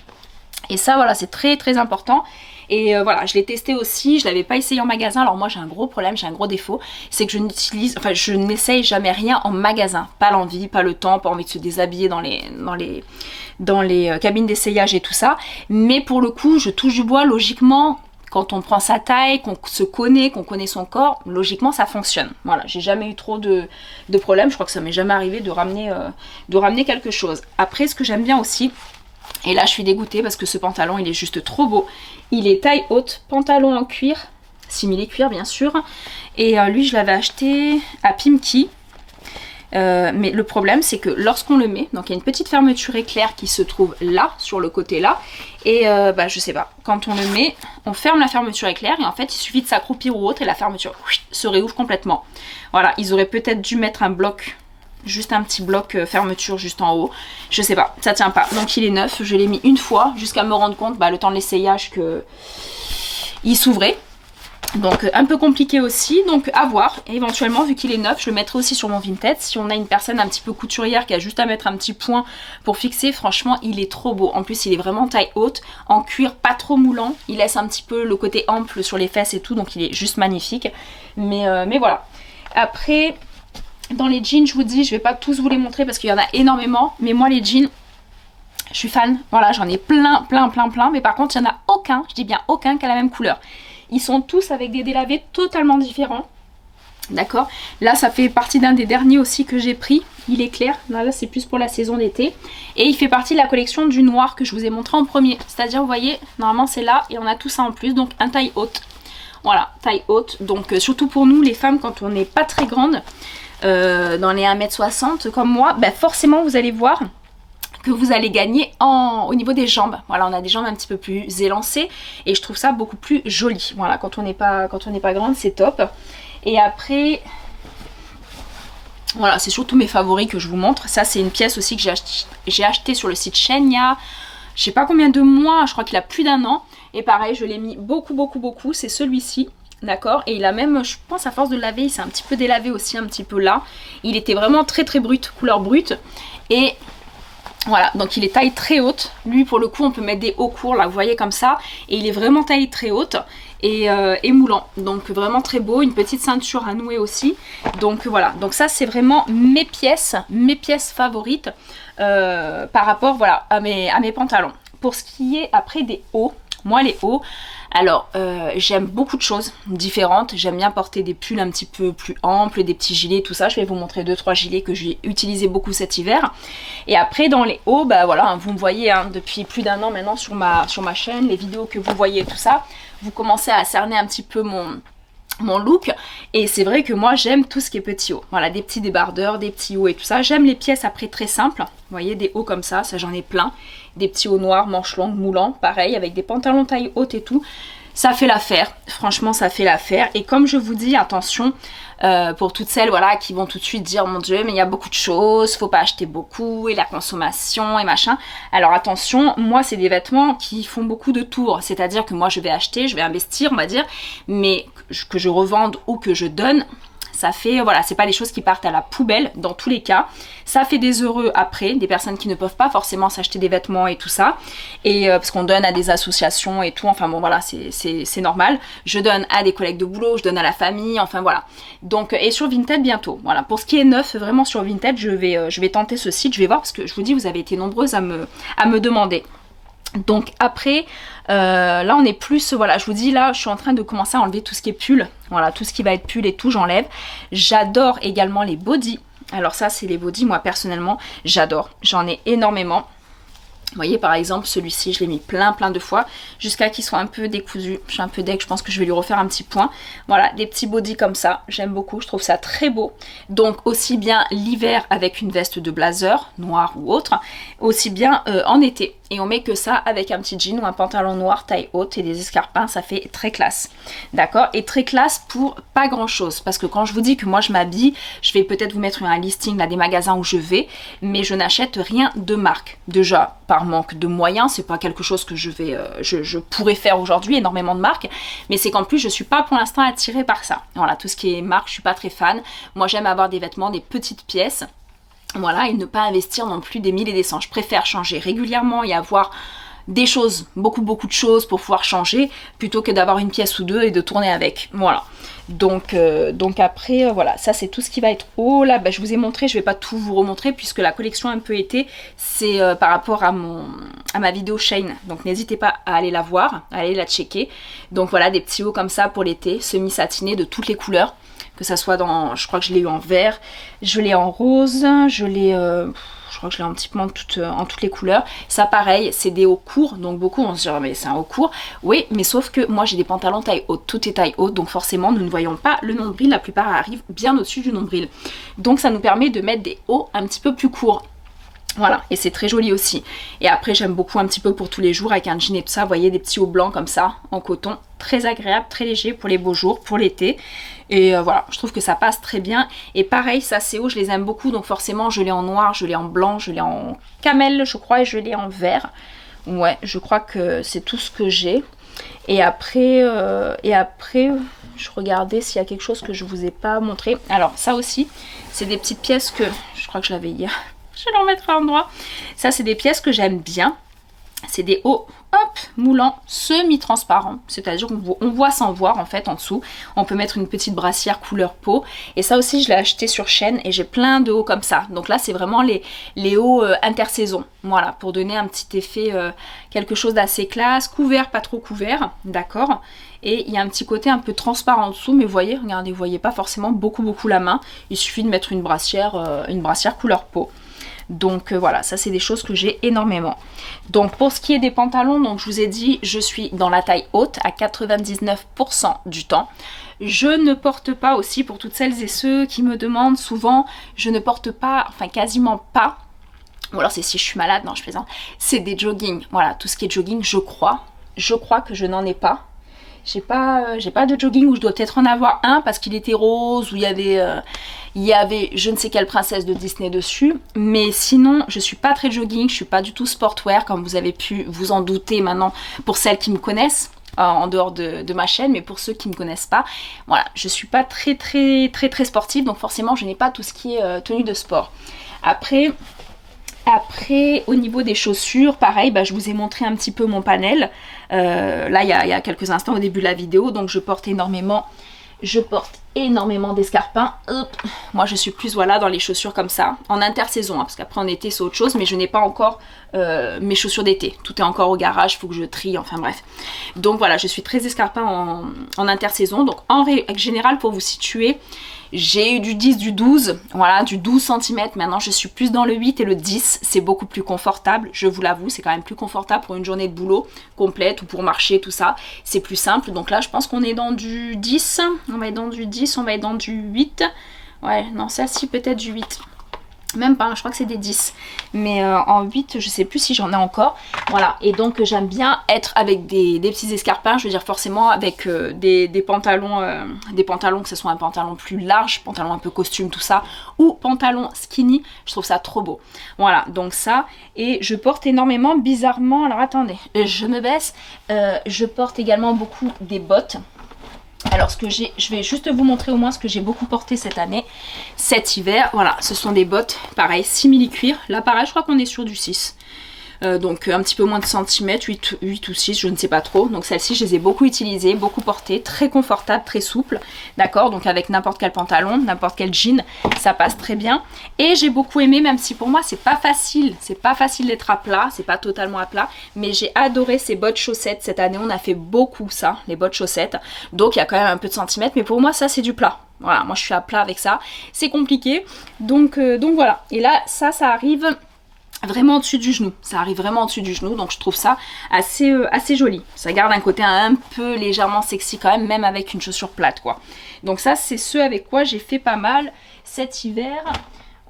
Et ça voilà, c'est très très important. Et voilà, je l'ai testé aussi, je ne l'avais pas essayé en magasin. Alors moi j'ai un gros problème, j'ai un gros défaut, c'est que je n'essaye jamais rien en magasin. Pas l'envie, pas le temps, pas envie de se déshabiller dans les cabines d'essayage et tout ça. Mais pour le coup, je touche du bois, logiquement, quand on prend sa taille, qu'on se connaît, qu'on connaît son corps, logiquement ça fonctionne. Voilà, j'ai jamais eu trop de problèmes, je crois que ça m'est jamais arrivé de ramener quelque chose. Après, ce que j'aime bien aussi, et là je suis dégoûtée parce que ce pantalon il est juste trop beau. Il est taille haute, pantalon en cuir, simili cuir bien sûr. Et lui je l'avais acheté à Pimki. Mais le problème c'est que lorsqu'on le met, donc il y a une petite fermeture éclair qui se trouve là, sur le côté là. Et je sais pas, quand on le met, on ferme la fermeture éclair et en fait il suffit de s'accroupir ou autre et la fermeture se réouvre complètement. Voilà, ils auraient peut-être dû mettre un bloc. Juste un petit bloc fermeture juste en haut. Je sais pas, ça tient pas. Donc il est neuf, je l'ai mis une fois jusqu'à me rendre compte, le temps de l'essayage, que il s'ouvrait. Donc un peu compliqué aussi, donc à voir. Et éventuellement, vu qu'il est neuf, je le mettrai aussi sur mon Vinted. Si on a une personne un petit peu couturière qui a juste à mettre un petit point pour fixer, franchement il est trop beau. En plus il est vraiment taille haute, en cuir pas trop moulant. Il laisse un petit peu le côté ample sur les fesses et tout, donc il est juste magnifique. Mais voilà. Après... Dans les jeans, je vous dis, je vais pas tous vous les montrer parce qu'il y en a énormément. Mais moi, les jeans, je suis fan. Voilà, j'en ai plein. Mais par contre, il n'y en a aucun, je dis bien aucun, qui a la même couleur. Ils sont tous avec des délavés totalement différents. D'accord. Là, ça fait partie d'un des derniers aussi que j'ai pris. Il est clair. Là, c'est plus pour la saison d'été. Et il fait partie de la collection du noir que je vous ai montré en premier. C'est-à-dire, vous voyez, normalement, c'est là et on a tout ça en plus. Donc, un taille haute. Voilà, taille haute. Donc, surtout pour nous, les femmes, quand on n'est pas très grande... dans les 1m60 comme moi, forcément vous allez voir que vous allez gagner au niveau des jambes. Voilà, on a des jambes un petit peu plus élancées et je trouve ça beaucoup plus joli. Voilà, quand on n'est pas grande, c'est top. Et après, voilà, c'est surtout mes favoris que je vous montre. Ça, c'est une pièce aussi que j'ai acheté sur le site Shein il y a, je sais pas combien de mois, je crois qu'il a plus d'1 an. Et pareil, je l'ai mis beaucoup, c'est celui-ci. D'accord, et il a même, je pense à force de le laver, il s'est un petit peu délavé aussi, un petit peu là. Il était vraiment très brut, couleur brute. Et voilà, donc il est taille très haute. Lui pour le coup on peut mettre des hauts courts là, vous voyez comme ça. Et il est vraiment taille très haute et moulant. Donc vraiment très beau, une petite ceinture à nouer aussi. Donc voilà, donc ça c'est vraiment mes pièces favorites par rapport voilà, à mes pantalons. Pour ce qui est après des hauts, moi les hauts, alors j'aime beaucoup de choses différentes. J'aime bien porter des pulls un petit peu plus amples, des petits gilets, tout ça. Je vais vous montrer 2-3 gilets que j'ai utilisé beaucoup cet hiver. Et après dans les hauts, voilà, vous me voyez depuis plus d'1 an maintenant sur ma chaîne, les vidéos que vous voyez, tout ça. Vous commencez à cerner un petit peu mon look, et c'est vrai que moi j'aime tout ce qui est petit haut. Voilà, des petits débardeurs, des petits hauts et tout ça. J'aime les pièces après très simples. Vous voyez, des hauts comme ça j'en ai plein. Des petits hauts noirs, manches longues, moulants, pareil, avec des pantalons taille haute et tout. Ça fait l'affaire, franchement ça fait l'affaire. Et comme je vous dis, attention, pour toutes celles voilà, qui vont tout de suite dire mon Dieu mais il y a beaucoup de choses, faut pas acheter beaucoup et la consommation et machin. Alors attention, moi c'est des vêtements qui font beaucoup de tours, c'est-à-dire que moi je vais acheter, je vais investir on va dire, mais que je revende ou que je donne, ça fait, voilà, c'est pas les choses qui partent à la poubelle dans tous les cas. Ça fait des heureux après, des personnes qui ne peuvent pas forcément s'acheter des vêtements et tout ça. Et parce qu'on donne à des associations et tout, enfin bon voilà, c'est normal. Je donne à des collègues de boulot, je donne à la famille, enfin voilà. Donc, et sur Vinted bientôt, voilà. Pour ce qui est neuf, vraiment sur Vinted, je vais tenter ce site, je vais voir parce que je vous dis, vous avez été nombreuses à me demander. Donc après, là on est plus, voilà, je vous dis là, je suis en train de commencer à enlever tout ce qui est pull. Voilà, tout ce qui va être pull et tout, j'enlève. J'adore également les bodys. Alors ça, c'est les bodys, moi personnellement, j'adore. J'en ai énormément. Vous voyez par exemple celui-ci je l'ai mis plein de fois jusqu'à qu'il soit un peu décousu. Je suis un peu deg, je pense que je vais lui refaire un petit point. Voilà, des petits bodys comme ça, j'aime beaucoup, je trouve ça très beau. Donc aussi bien l'hiver avec une veste de blazer, noire ou autre, aussi bien en été. Et on met que ça avec un petit jean ou un pantalon noir taille haute et des escarpins, ça fait très classe. D'accord? Et très classe pour pas grand chose. Parce que quand je vous dis que moi je m'habille, je vais peut-être vous mettre un listing là des magasins où je vais, mais je n'achète rien de marque. Déjà, par manque de moyens, c'est pas quelque chose que je pourrais faire aujourd'hui, énormément de marques, mais c'est qu'en plus je suis pas pour l'instant attirée par ça. Voilà, tout ce qui est marque, je suis pas très fan. Moi j'aime avoir des vêtements, des petites pièces. Voilà, et ne pas investir non plus des 1000 et des cents. Je préfère changer régulièrement et avoir des choses, beaucoup de choses pour pouvoir changer, plutôt que d'avoir une pièce ou deux et de tourner avec. Voilà. Donc après, voilà, ça c'est tout ce qui va être haut. Là, je vous ai montré, je vais pas tout vous remontrer puisque la collection un peu été, c'est par rapport à ma vidéo Shane. Donc n'hésitez pas à aller la voir, à aller la checker. Donc voilà, des petits hauts comme ça pour l'été, semi-satinés de toutes les couleurs. Que ça soit dans, je crois que je l'ai eu en vert, je l'ai en rose, je crois que je l'ai un petit peu en toutes les couleurs. Ça pareil, c'est des hauts courts, donc beaucoup vont se dire mais c'est un haut court. Oui, mais sauf que moi j'ai des pantalons taille haute, tout est taille haute, donc forcément nous ne voyons pas le nombril, la plupart arrivent bien au-dessus du nombril. Donc ça nous permet de mettre des hauts un petit peu plus courts. Voilà, et c'est très joli aussi. Et après j'aime beaucoup un petit peu pour tous les jours avec un jean et tout ça, vous voyez des petits hauts blancs comme ça, en coton, très agréable, très léger pour les beaux jours, pour l'été. Et voilà, je trouve que ça passe très bien. Et pareil, ça c'est haut, je les aime beaucoup, donc forcément je l'ai en noir, je l'ai en blanc, je l'ai en camel je crois, et je l'ai en vert. Ouais, je crois que c'est tout ce que j'ai. Et après, je regardais s'il y a quelque chose que je vous ai pas montré. Alors ça aussi, c'est des petites pièces que, je crois que je l'avais hier. Je vais le remettre à l'endroit. Ça, c'est des pièces que j'aime bien. C'est des hauts, hop, moulants, semi-transparents. C'est-à-dire qu'on voit sans voir, en fait, en dessous. On peut mettre une petite brassière couleur peau. Et ça aussi, je l'ai acheté sur Shein et j'ai plein de hauts comme ça. Donc là, c'est vraiment les hauts intersaison. Voilà, pour donner un petit effet, quelque chose d'assez classe. Couvert, pas trop couvert, d'accord. Et il y a un petit côté un peu transparent en dessous, mais vous voyez, regardez, vous voyez pas forcément beaucoup la main. Il suffit de mettre une brassière couleur peau. Donc voilà, ça c'est des choses que j'ai énormément. Donc pour ce qui est des pantalons, donc je vous ai dit, je suis dans la taille haute à 99% du temps. Je ne porte pas aussi, pour toutes celles et ceux qui me demandent souvent, je ne porte pas, enfin quasiment pas, ou alors c'est si je suis malade, non je plaisante, c'est des jogging. Voilà, tout ce qui est jogging, je crois que je n'en ai pas. J'ai pas de jogging où je dois peut-être en avoir un parce qu'il était rose, où il y avait je ne sais quelle princesse de Disney dessus. Mais sinon, je suis pas très jogging, je suis pas du tout sportwear comme vous avez pu vous en douter maintenant pour celles qui me connaissent. En dehors de ma chaîne, mais pour ceux qui ne me connaissent pas, voilà, je suis pas très sportive, donc forcément je n'ai pas tout ce qui est tenue de sport. Après, au niveau des chaussures, pareil, je vous ai montré un petit peu mon panel. Là, il y a quelques instants au début de la vidéo, donc je porte énormément d'escarpins. Moi, je suis plus, voilà, dans les chaussures comme ça, en intersaison, parce qu'après en été, c'est autre chose, mais je n'ai pas encore mes chaussures d'été. Tout est encore au garage, il faut que je trie, enfin bref. Donc voilà, je suis très escarpin en intersaison. Donc en règle générale, pour vous situer, j'ai eu du 10, du 12, voilà, du 12 cm. Maintenant, je suis plus dans le 8 et le 10. C'est beaucoup plus confortable, je vous l'avoue. C'est quand même plus confortable pour une journée de boulot complète ou pour marcher, tout ça. C'est plus simple. Donc là, je pense qu'on est dans du 10. On va être dans du 10, on va être dans du 8. Ouais, non, ça, si, peut-être du 8. Même pas, je crois que c'est des 10. Mais en 8, je sais plus si j'en ai encore. Voilà, et donc j'aime bien être avec des petits escarpins. Je veux dire forcément avec des pantalons, que ce soit un pantalon plus large, pantalon un peu costume, tout ça, ou pantalon skinny. Je trouve ça trop beau. Voilà, donc ça. Et je porte énormément, bizarrement, alors attendez, je me baisse. Je porte également beaucoup des bottes. Alors je vais juste vous montrer au moins ce que j'ai beaucoup porté cette année, cet hiver. Voilà, ce sont des bottes, pareil, simili-cuir. Là pareil, je crois qu'on est sur du 6. Donc un petit peu moins de centimètres, 8 ou 6, je ne sais pas trop. Donc celles-ci, je les ai beaucoup utilisées, beaucoup portées, très confortables, très souples. D'accord, donc avec n'importe quel pantalon, n'importe quel jean, ça passe très bien. Et j'ai beaucoup aimé, même si pour moi, c'est pas facile d'être à plat, c'est pas totalement à plat. Mais j'ai adoré ces bottes chaussettes cette année, on a fait beaucoup ça, les bottes chaussettes. Donc il y a quand même un peu de centimètres, mais pour moi, ça c'est du plat. Voilà, moi je suis à plat avec ça, c'est compliqué. Donc voilà, et là ça arrive vraiment au-dessus du genou, ça arrive vraiment au-dessus du genou, donc je trouve ça assez joli. Ça garde un côté un peu légèrement sexy quand même avec une chaussure plate quoi. Donc ça c'est ce avec quoi j'ai fait pas mal cet hiver.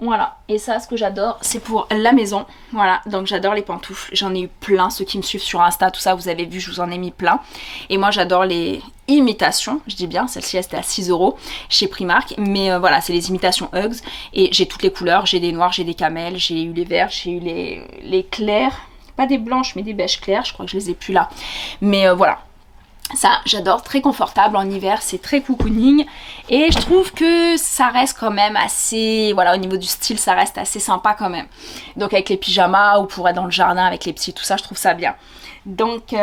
Voilà, et ça ce que j'adore c'est pour la maison, voilà, donc j'adore les pantoufles, j'en ai eu plein, ceux qui me suivent sur Insta, tout ça, vous avez vu, je vous en ai mis plein, et moi j'adore les imitations, je dis bien, celle-ci elle était à 6 € chez Primark, mais voilà, c'est les imitations Uggs, et j'ai toutes les couleurs, j'ai des noirs, j'ai des camels, j'ai eu les verts, j'ai eu les clairs, pas des blanches mais des beiges clairs, je crois que je les ai plus là, mais voilà. Ça, j'adore, très confortable en hiver, c'est très cocooning et je trouve que ça reste quand même assez, voilà, au niveau du style, ça reste assez sympa quand même. Donc avec les pyjamas ou pour être dans le jardin avec les petits, tout ça, je trouve ça bien. Donc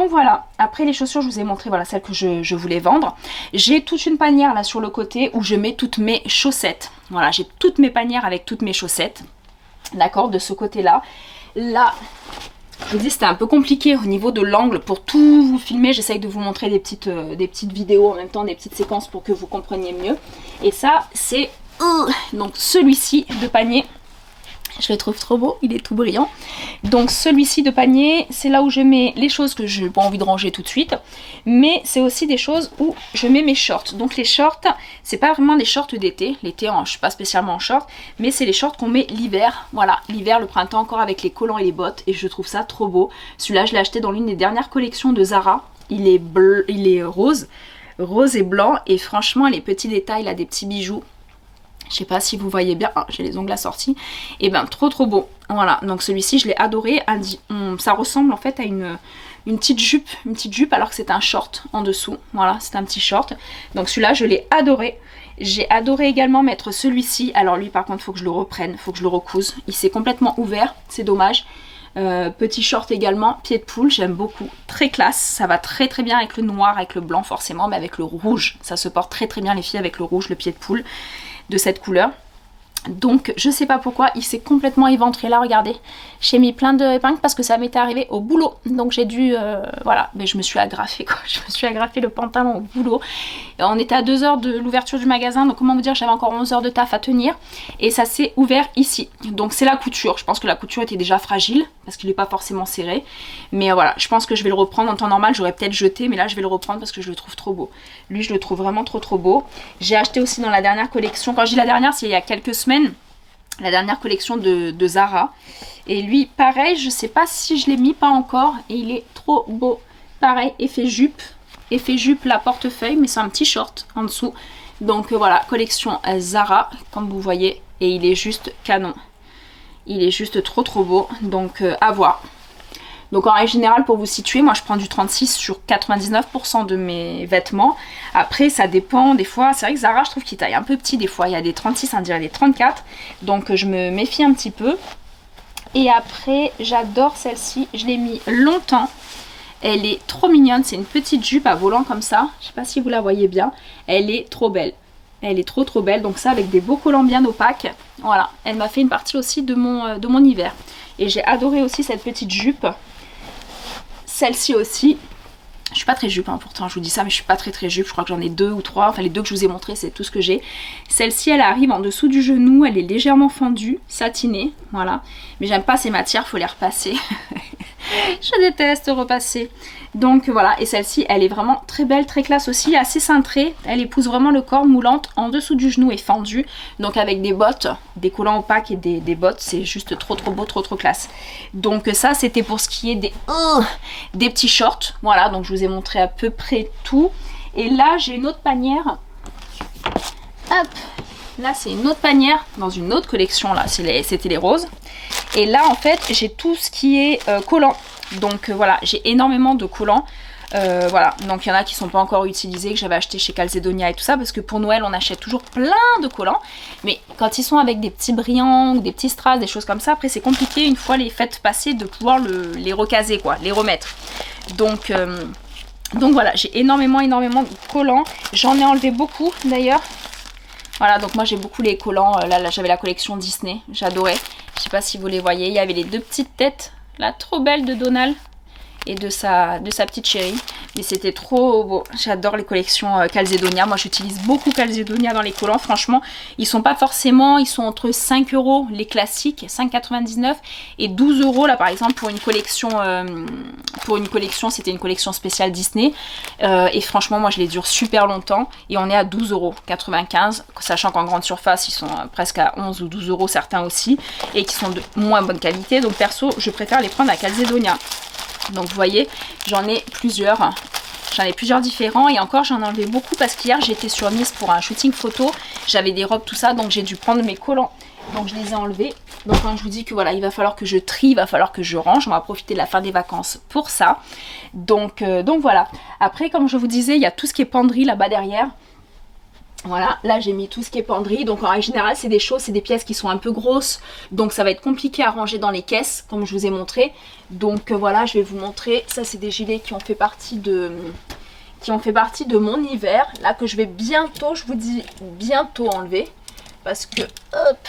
voilà, après les chaussures, je vous ai montré, voilà, celles que je voulais vendre. J'ai toute une panière là sur le côté où je mets toutes mes chaussettes. Voilà, j'ai toutes mes panières avec toutes mes chaussettes, d'accord, de ce côté-là. Là... Je vous dis c'était un peu compliqué au niveau de l'angle pour tout vous filmer, j'essaye de vous montrer des petites vidéos en même temps, des petites séquences pour que vous compreniez mieux. Et ça c'est donc celui-ci de panier, je le trouve trop beau, il est tout brillant. Donc celui-ci de panier, c'est là où je mets les choses que je n'ai pas envie de ranger tout de suite, mais c'est aussi des choses où je mets mes shorts. Donc les shorts, c'est pas vraiment des shorts d'été, l'été je suis pas spécialement en short, mais c'est les shorts qu'on met l'hiver, voilà, l'hiver, le printemps encore avec les collants et les bottes, et je trouve ça trop beau. Celui-là je l'ai acheté dans l'une des dernières collections de Zara, il est bleu, il est rose et blanc, et franchement les petits détails là, des petits bijoux. Je sais pas si vous voyez bien, j'ai les ongles assortis, et ben trop beau. Voilà, donc celui-ci je l'ai adoré, ça ressemble en fait à une petite jupe, alors que c'est un short en dessous, voilà, c'est un petit short. Donc celui-là je l'ai adoré. J'ai adoré également mettre celui-ci, alors lui par contre faut que je le reprenne, faut que je le recouse, il s'est complètement ouvert, c'est dommage. Petit short également, pied de poule, j'aime beaucoup, très classe, ça va très bien avec le noir, avec le blanc forcément, mais avec le rouge, ça se porte très bien les filles avec le rouge, le pied de poule de cette couleur. Donc je sais pas pourquoi il s'est complètement éventré là, regardez, j'ai mis plein de épingles parce que ça m'était arrivé au boulot, donc j'ai dû voilà, mais je me suis agrafé quoi, je me suis agrafé le pantalon au boulot. Et on était à 2 heures de l'ouverture du magasin, donc comment vous dire, j'avais encore 11 heures de taf à tenir et ça s'est ouvert ici. Donc c'est la couture, je pense que la couture était déjà fragile parce qu'il n'est pas forcément serré, mais voilà, je pense que je vais le reprendre. En temps normal j'aurais peut-être jeté, mais là je vais le reprendre parce que je le trouve trop beau. Lui je le trouve vraiment trop beau. J'ai acheté aussi dans la dernière collection, quand je dis la dernière c'est il y a quelques semaines, la dernière collection de Zara, et lui pareil, je sais pas si je l'ai mis, pas encore, et il est trop beau. Pareil, effet jupe la portefeuille, mais c'est un petit short en dessous. Donc voilà, collection Zara comme vous voyez, et il est juste canon, il est juste trop beau, donc à voir. Donc en règle générale, pour vous situer, moi je prends du 36 sur 99% de mes vêtements. Après ça dépend, des fois, c'est vrai que Zara je trouve qu'il taille un peu petit des fois, il y a des 36, on dirait des 34. Donc je me méfie un petit peu. Et après j'adore celle-ci, je l'ai mis longtemps. Elle est trop mignonne, c'est une petite jupe à volant comme ça. Je sais pas si vous la voyez bien, elle est trop belle. Elle est trop belle, donc ça avec des beaux collants bien opaques. Voilà, elle m'a fait une partie aussi de mon hiver. Et j'ai adoré aussi cette petite jupe. Celle-ci aussi, je suis pas très jupe hein, pourtant je vous dis ça, mais je suis pas très jupe, je crois que j'en ai 2 ou 3, enfin les 2 que je vous ai montré c'est tout ce que j'ai. Celle-ci elle arrive en dessous du genou, elle est légèrement fendue, satinée, voilà, mais j'aime pas ces matières, faut les repasser. Je déteste repasser. Donc voilà, et celle-ci elle est vraiment très belle, très classe aussi, assez cintrée, elle épouse vraiment le corps, moulante, en dessous du genou et fendue, donc avec des bottes, des collants opaques et des bottes, c'est juste trop beau, trop classe. Donc ça c'était pour ce qui est des petits shorts, voilà, donc je vous ai montré à peu près tout. Et là j'ai une autre panière, hop, là c'est une autre panière dans une autre collection, là c'était les roses. Et là en fait j'ai tout ce qui est collant. Donc voilà, j'ai énormément de collants. Voilà, donc il y en a qui sont pas encore utilisés, que j'avais acheté chez Calzedonia et tout ça, parce que pour Noël on achète toujours plein de collants, mais quand ils sont avec des petits brillants ou des petits strass, des choses comme ça, après c'est compliqué une fois les fêtes passées de pouvoir les recaser quoi, les remettre. Donc voilà, j'ai énormément de collants, j'en ai enlevé beaucoup d'ailleurs. Voilà, donc moi j'ai beaucoup les collants, là j'avais la collection Disney, j'adorais, je sais pas si vous les voyez, il y avait les 2 petites têtes là trop belles de Donald. et de sa petite chérie. Mais c'était trop beau. J'adore les collections Calzedonia. Moi j'utilise beaucoup Calzedonia dans les collants. Franchement, ils sont pas forcément, ils sont entre 5 € les classiques, 5,99 et 12 € là par exemple pour une collection, c'était une collection spéciale Disney. Et franchement moi je les dure super longtemps et on est à 12,95 €, sachant qu'en grande surface ils sont presque à 11 ou 12 € certains aussi, et qui sont de moins bonne qualité. Donc perso je préfère les prendre à Calzedonia. Donc vous voyez, j'en ai plusieurs différents, et encore j'en ai enlevé beaucoup parce qu'hier j'étais sur Nice pour un shooting photo, j'avais des robes tout ça, donc j'ai dû prendre mes collants, donc je les ai enlevés. Donc quand je vous dis que voilà, il va falloir que je trie, il va falloir que je range, on va profiter de la fin des vacances pour ça. Donc voilà, après comme je vous disais, il y a tout ce qui est penderie là-bas derrière. Voilà, là j'ai mis tout ce qui est penderie, donc en règle générale c'est des choses, c'est des pièces qui sont un peu grosses, donc ça va être compliqué à ranger dans les caisses, comme je vous ai montré. Donc voilà, je vais vous montrer, ça c'est des gilets qui ont fait partie de mon hiver, là que je vais bientôt, je vous dis bientôt enlever, parce que, hop,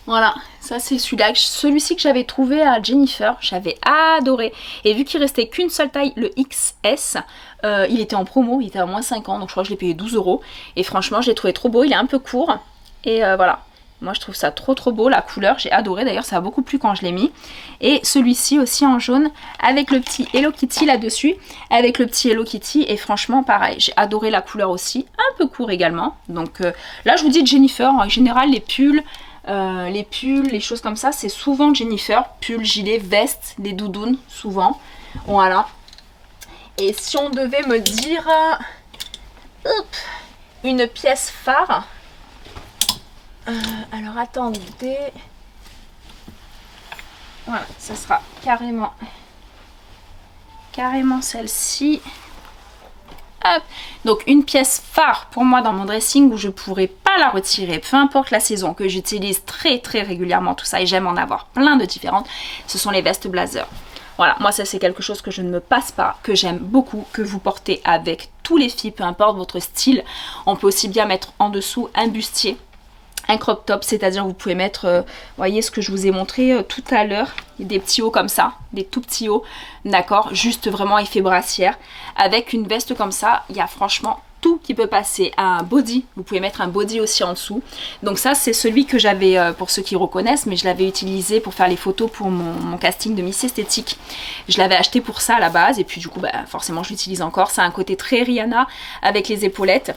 voilà, ça c'est celui-ci que j'avais trouvé à Jennifer, j'avais adoré. Et vu qu'il restait qu'une seule taille, le XS, il était en promo, il était à moins 50, donc je crois que je l'ai payé 12 €. Et franchement, je l'ai trouvé trop beau, il est un peu court. Et voilà, moi je trouve ça trop beau, la couleur, j'ai adoré. D'ailleurs, ça a beaucoup plu quand je l'ai mis. Et celui-ci aussi en jaune, avec le petit Hello Kitty là-dessus, avec le petit Hello Kitty. Et franchement, pareil, j'ai adoré la couleur aussi, un peu court également. Donc là, je vous dis Jennifer, en général, les pulls, les choses comme ça, c'est souvent Jennifer, pull, gilet, veste, des doudounes, souvent. Voilà. Et si on devait me dire une pièce phare, alors attendez, voilà, ça sera carrément celle-ci. Hop. Donc une pièce phare pour moi dans mon dressing où je pourrais pas la retirer, peu importe la saison, que j'utilise très régulièrement tout ça, et j'aime en avoir plein de différentes, ce sont les vestes blazer. Voilà, moi ça c'est quelque chose que je ne me passe pas, que j'aime beaucoup, que vous portez avec tous les filles, peu importe votre style. On peut aussi bien mettre en dessous un bustier, un crop top, c'est-à-dire vous pouvez mettre, voyez ce que je vous ai montré tout à l'heure, des petits hauts comme ça, des tout petits hauts, d'accord, juste vraiment effet brassière. Avec une veste comme ça, il y a franchement tout qui peut passer. Un body, vous pouvez mettre un body aussi en dessous. Donc ça c'est celui que j'avais, pour ceux qui reconnaissent, mais je l'avais utilisé pour faire les photos pour mon casting de Miss Esthétique. Je l'avais acheté pour ça à la base, et puis du coup bah, forcément je l'utilise encore. Ça a un côté très Rihanna avec les épaulettes.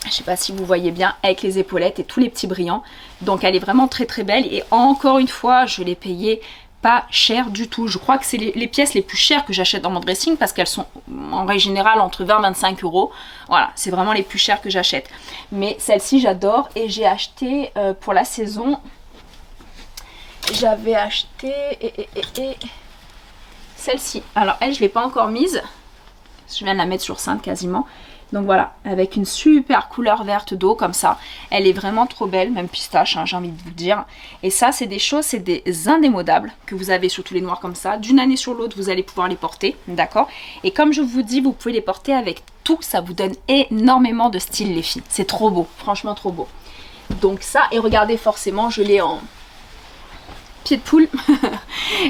Je sais pas si vous voyez bien, avec les épaulettes et tous les petits brillants. Donc elle est vraiment très belle, et encore une fois je l'ai payée pas cher du tout. Je crois que c'est les pièces les plus chères que j'achète dans mon dressing, parce qu'elles sont en règle générale entre 20 et 25 €. Voilà, c'est vraiment les plus chères que j'achète. Mais celle-ci j'adore, et j'ai acheté pour la saison, j'avais acheté celle-ci. Alors elle je l'ai pas encore mise, je viens de la mettre sur cintre quasiment. Donc voilà, avec une super couleur verte d'eau comme ça. Elle est vraiment trop belle, même pistache, hein, j'ai envie de vous dire. Et ça, c'est des choses, c'est des indémodables que vous avez sur tous les noirs comme ça. D'une année sur l'autre, vous allez pouvoir les porter, d'accord? Et comme je vous dis, vous pouvez les porter avec tout. Ça vous donne énormément de style, les filles. C'est trop beau, franchement trop beau. Donc ça, et regardez, forcément, je l'ai en pied de poule.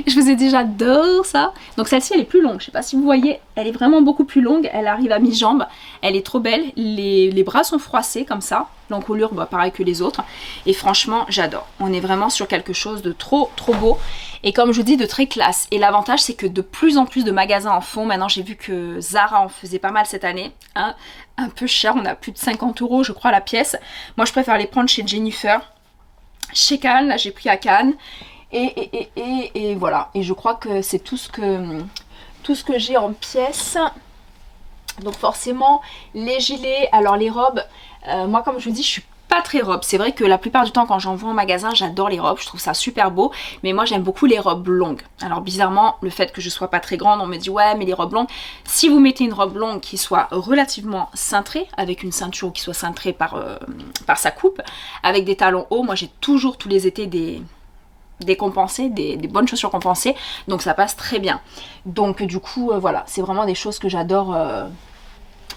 Je vous ai dit, j'adore ça. Donc celle-ci elle est plus longue, je sais pas si vous voyez, elle est vraiment beaucoup plus longue, elle arrive à mi-jambe, elle est trop belle, les bras sont froissés comme ça, l'encolure bah, pareil que les autres, et franchement j'adore. On est vraiment sur quelque chose de trop beau, et comme je vous dis, de très classe. Et l'avantage c'est que de plus en plus de magasins en font. Maintenant j'ai vu que Zara en faisait pas mal cette année, hein, un peu cher, on a plus de 50 € je crois la pièce. Moi je préfère les prendre chez Jennifer, chez Cannes, là j'ai pris à Cannes. Et voilà, et je crois que c'est tout ce que j'ai en pièces. Donc forcément les gilets, alors les robes, moi comme je vous dis je suis pas très robe. C'est vrai que la plupart du temps quand j'en vois en magasin, j'adore les robes, je trouve ça super beau, mais moi j'aime beaucoup les robes longues. Alors bizarrement, le fait que je sois pas très grande, on me dit ouais mais les robes longues, si vous mettez une robe longue qui soit relativement cintrée, avec une ceinture qui soit cintrée par sa coupe, avec des talons hauts, moi j'ai toujours tous les étés des compensés, des bonnes chaussures compensées, donc ça passe très bien. Donc du coup voilà, c'est vraiment des choses que j'adore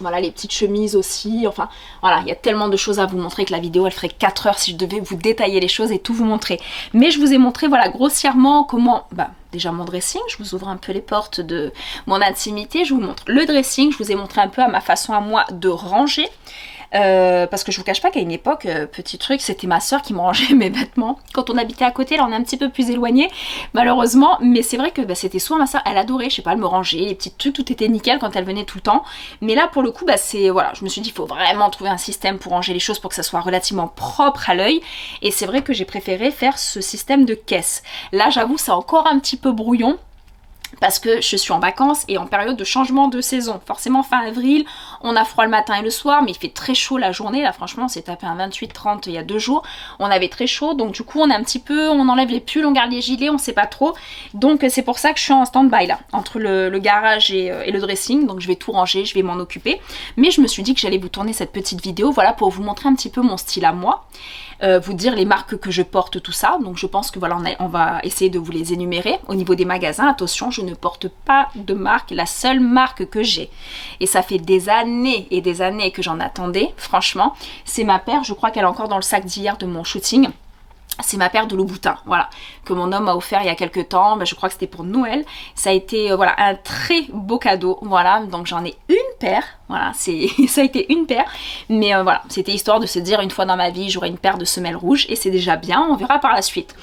Voilà, les petites chemises aussi, enfin voilà, il y a tellement de choses à vous montrer que la vidéo elle ferait 4 heures si je devais vous détailler les choses et tout vous montrer. Mais je vous ai montré voilà grossièrement comment, déjà mon dressing, je vous ouvre un peu les portes de mon intimité, je vous montre le dressing, je vous ai montré un peu à ma façon à moi de ranger. Parce que je vous cache pas qu'à une époque, petit truc, c'était ma soeur qui me rangeait mes vêtements. Quand on habitait à côté, là on est un petit peu plus éloigné, malheureusement, mais c'est vrai que c'était souvent ma soeur, elle adorait, je sais pas, elle me rangeait, les petits trucs, tout était nickel quand elle venait tout le temps. Mais là pour le coup, c'est voilà, je me suis dit il faut vraiment trouver un système pour ranger les choses pour que ça soit relativement propre à l'œil. Et c'est vrai que j'ai préféré faire ce système de caisse. Là j'avoue, c'est encore un petit peu brouillon. Parce que je suis en vacances et en période de changement de saison. Forcément fin avril, on a froid le matin et le soir, mais il fait très chaud la journée. Là franchement on s'est tapé un 28-30 il y a 2 jours. On avait très chaud, donc du coup on a un petit peu, on enlève les pulls, on garde les gilets, on sait pas trop. Donc c'est pour ça que je suis en stand-by là, entre le garage et le dressing. Donc je vais tout ranger, je vais m'en occuper. Mais je me suis dit que j'allais vous tourner cette petite vidéo, voilà, pour vous montrer un petit peu mon style à moi. Vous dire les marques que je porte, tout ça. Donc je pense que voilà, on va essayer de vous les énumérer. Au niveau des magasins, attention, je ne porte pas de marque. La seule marque que j'ai, et ça fait des années et des années que j'en attendais, franchement, c'est ma paire, je crois qu'elle est encore dans le sac d'hier de mon shooting. C'est ma paire de Louboutin, voilà, que mon homme m'a offert il y a quelques temps, je crois que c'était pour Noël. Ça a été voilà un très beau cadeau, voilà, donc j'en ai une paire, voilà, ça a été une paire, mais voilà, c'était histoire de se dire une fois dans ma vie j'aurai une paire de semelles rouges et c'est déjà bien, on verra par la suite.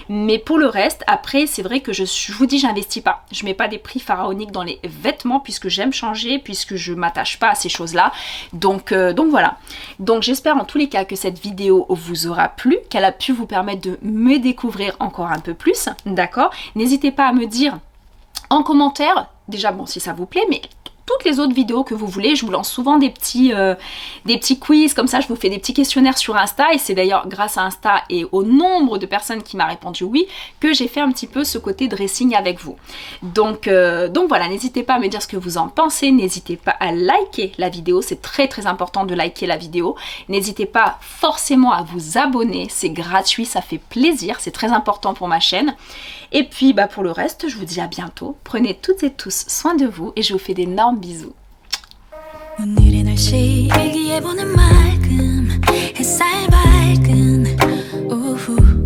Mais pour le reste, après c'est vrai que je vous dis j'investis pas, je mets pas des prix pharaoniques dans les vêtements puisque j'aime changer, puisque je m'attache pas à ces choses-là, donc voilà. Donc j'espère en tous les cas que cette vidéo vous aura plu, qu'elle a pu vous permettre de me découvrir encore un peu plus, d'accord? N'hésitez pas à me dire en commentaire, déjà bon si ça vous plaît, mais toutes les autres vidéos que vous voulez, je vous lance souvent des petits quiz, comme ça je vous fais des petits questionnaires sur Insta, et c'est d'ailleurs grâce à Insta et au nombre de personnes qui m'a répondu oui, que j'ai fait un petit peu ce côté dressing avec vous. Donc voilà, n'hésitez pas à me dire ce que vous en pensez, n'hésitez pas à liker la vidéo, c'est très très important de liker la vidéo, n'hésitez pas forcément à vous abonner, c'est gratuit, ça fait plaisir, c'est très important pour ma chaîne. Et puis pour le reste, je vous dis à bientôt, prenez toutes et tous soin de vous et je vous fais d'énormes bisous. 오늘의 날씨 일기예보는 맑음 햇살 밝은 오후